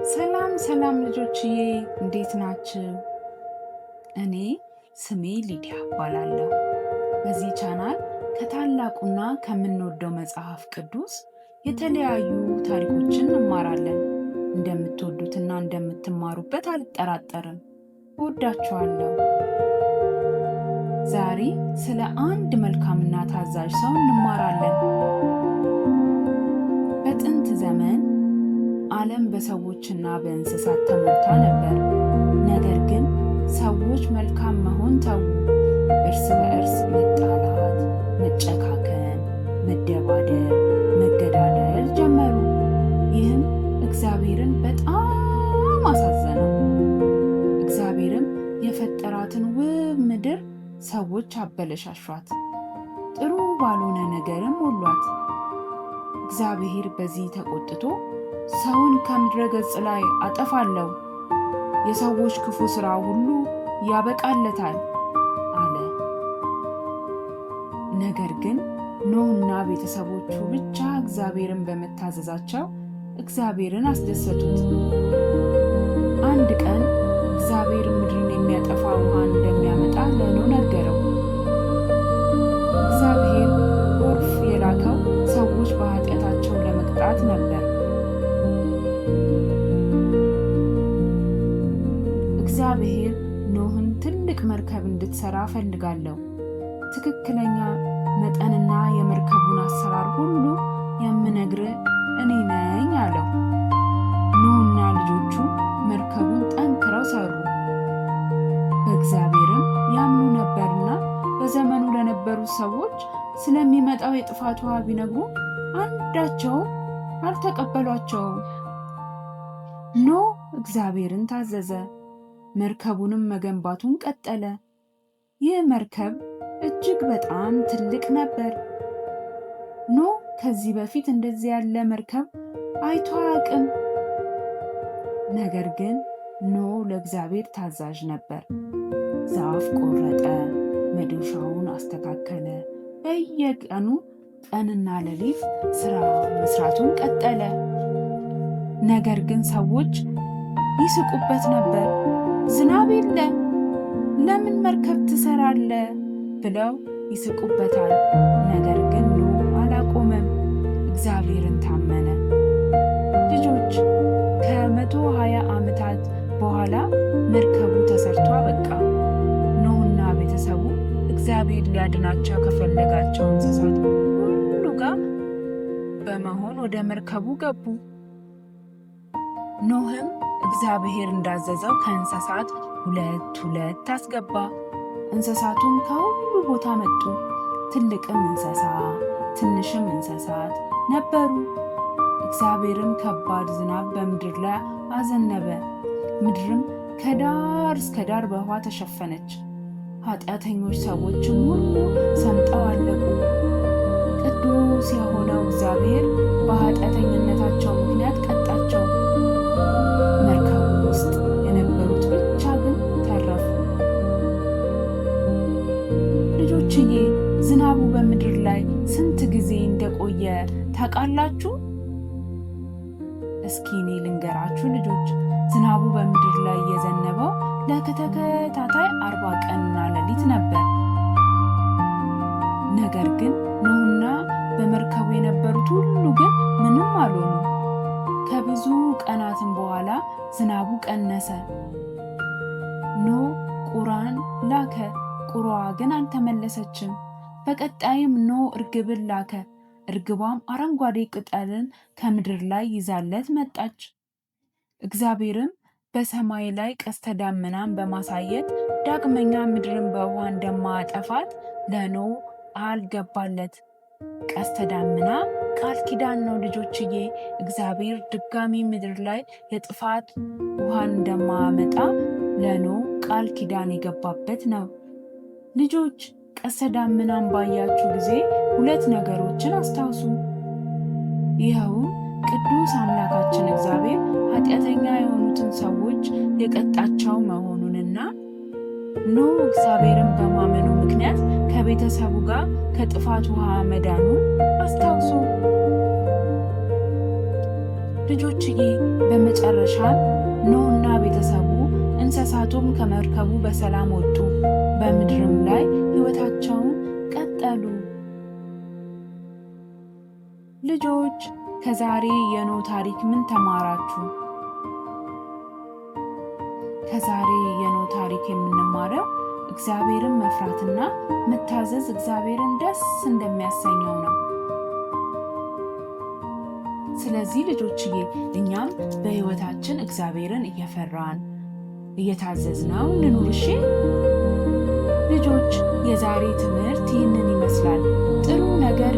ሰላም ልጆችዬ እንዴት ናችሁ? እኔ ስሜ ሊዲያ እባላለሁ። በዚህ ቻናል ከታላቁና ከምንወደው መጽሐፍ ቅዱስ የተለያዩ ታሪኮችን እንማራለን። እንደምትወዱትና እንደምትማሩበት አልጠራጠርም። እወዳችኋለሁ። ዛሬ ስለ አንድ መልካምና ታዛዥ ሰው እንማራለን። በጥንት ዘመን ዓለም በሰዎችና በእንስሳት ተሞልታ ነበር። ነገር ግን ሰዎች መልካም መሆን ተዉ። እርስ በእርስ መጣላት፣ መጨካከን፣ መደባደብ፣ መገዳደል ጀመሩ። ይህም እግዚአብሔርን በጣም አሳዘነው። እግዚአብሔርም የፈጠራትን ውብ ምድር ሰዎች አበለሻሿት፣ ጥሩ ባልሆነ ነገርም ሞሏት። እግዚአብሔር በዚህ ተቆጥቶ ሰውን ከምድረ ገጽ ላይ አጠፋለሁ፣ የሰዎች ክፉ ሥራ ሁሉ ያበቃለታል አለ። ነገር ግን ኖህና ቤተሰቦቹ ብቻ እግዚአብሔርን በመታዘዛቸው እግዚአብሔርን አስደሰቱት። አንድ ቀን እግዚአብሔር ምድርን የሚያጠፋ ውሃን እንደሚያመጣ ለኖህ ነገረው። እግዚአብሔር ጎርፍ የላከው ሰዎች በኃጢአታቸው ለመቅጣት ነበር። እግዚአብሔር ኖህን ትልቅ መርከብ እንድትሰራ እፈልጋለሁ፣ ትክክለኛ መጠንና የመርከቡን አሰራር ሁሉ የምነግርህ እኔ ነኝ አለው። ኖህና ልጆቹ መርከቡን ጠንክረው ሰሩ። በእግዚአብሔርም ያምኑ ነበርና በዘመኑ ለነበሩት ሰዎች ስለሚመጣው የጥፋት ውሃ ቢነግሩ አንዳቸውም አልተቀበሏቸውም። ኖህ እግዚአብሔርን ታዘዘ፣ መርከቡንም መገንባቱን ቀጠለ። ይህ መርከብ እጅግ በጣም ትልቅ ነበር። ኖህ ከዚህ በፊት እንደዚህ ያለ መርከብ አይቶ አያውቅም። ነገር ግን ኖህ ለእግዚአብሔር ታዛዥ ነበር። ዛፍ ቆረጠ፣ መዶሻውን አስተካከለ። በየቀኑ ቀንና ሌሊት ሥራ መስራቱን ቀጠለ። ነገር ግን ሰዎች ይስቁበት ነበር። ዝናብ የለ፣ ለምን መርከብ ትሰራለህ ብለው ይስቁበታል። ነገር ግን ኖህ አላቆመም፣ እግዚአብሔርን ታመነ። ልጆች፣ ከ120 ዓመታት በኋላ መርከቡ ተሰርቶ አበቃ። ኖህና ቤተሰቡ እግዚአብሔር ሊያድናቸው ከፈለጋቸው እንስሳት ሁሉ ጋር በመሆን ወደ መርከቡ ገቡ። ኖህም እግዚአብሔር እንዳዘዘው ከእንስሳት ሁለት አስገባ። እንስሳቱም ከሁሉ ቦታ መጡ። ትልቅም እንስሳ ትንሽም እንስሳት ነበሩ። እግዚአብሔርም ከባድ ዝናብ በምድር ላይ አዘነበ። ምድርም ከዳር እስከ ዳር በውኃ ተሸፈነች። ኃጢአተኞች ሰዎችም ሁሉ ሰምጠው አለቁ። ቅዱስ የሆነው እግዚአብሔር በኃጢአተኝነታቸው ምክንያት ቀጣቸው። መርከቡ ውስጥ የነበሩት ብቻ ግን ተረፉ። ልጆችዬ፣ ዝናቡ በምድር ላይ ስንት ጊዜ እንደቆየ ታውቃላችሁ? እስኪ እኔ ልንገራችሁ ልጆች። ዝናቡ በምድር ላይ የዘነበው ለተከታታይ 40 ቀንና ሌሊት ነበር። ነገር ግን ኖህና በመርከቡ የነበሩት ሁሉ ግን ምንም አልሆኑ። ከብዙ ቀናትም በኋላ ዝናቡ ቀነሰ። ኖህ ቁራን ላከ፣ ቁራዋ ግን አልተመለሰችም። በቀጣይም ኖህ እርግብን ላከ። እርግቧም አረንጓዴ ቅጠልን ከምድር ላይ ይዛለት መጣች። እግዚአብሔርም በሰማይ ላይ ቀስተ ደመናን በማሳየት ዳግመኛ ምድርን በውኃ እንደማያጠፋት ለኖህ ቃል ገባለት። ቀስተ ደመና ቃል ኪዳን ነው ልጆችዬ። እግዚአብሔር ድጋሚ ምድር ላይ የጥፋት ውሃን እንደማያመጣ ለኖህ ቃል ኪዳን የገባበት ነው። ልጆች፣ ቀስተ ደመናን ባያችሁ ጊዜ 2 ነገሮችን አስታውሱ። ይኸውም ቅዱስ አምላካችን እግዚአብሔር ኃጢአተኛ የሆኑትን ሰዎች የቀጣቸው መሆኑንና ኖህ እግዚአብሔርን በማመኑ ምክንያት ከቤተሰቡ ጋር ከጥፋት ውሃ መዳኑን አስታውሱ። ልጆችዬ፣ በመጨረሻ በመጨረሻም ኖህና ቤተሰቡ እንስሳቱም ከመርከቡ በሰላም ወጡ፣ በምድርም ላይ ሕይወታቸውን ቀጠሉ። ልጆች ከዛሬ የኖህ ታሪክ ምን ተማራችሁ? ከዛሬ የኖህ ታሪክ የምንማረው እግዚአብሔርን መፍራትና መታዘዝ እግዚአብሔርን ደስ እንደሚያሰኘው ነው። ስለዚህ ልጆችዬ እኛም በሕይወታችን እግዚአብሔርን እየፈራን እየታዘዝነው እንኑር። እሺ ልጆች፣ የዛሬ ትምህርት ይህንን ይመስላል። ጥሩ ነገር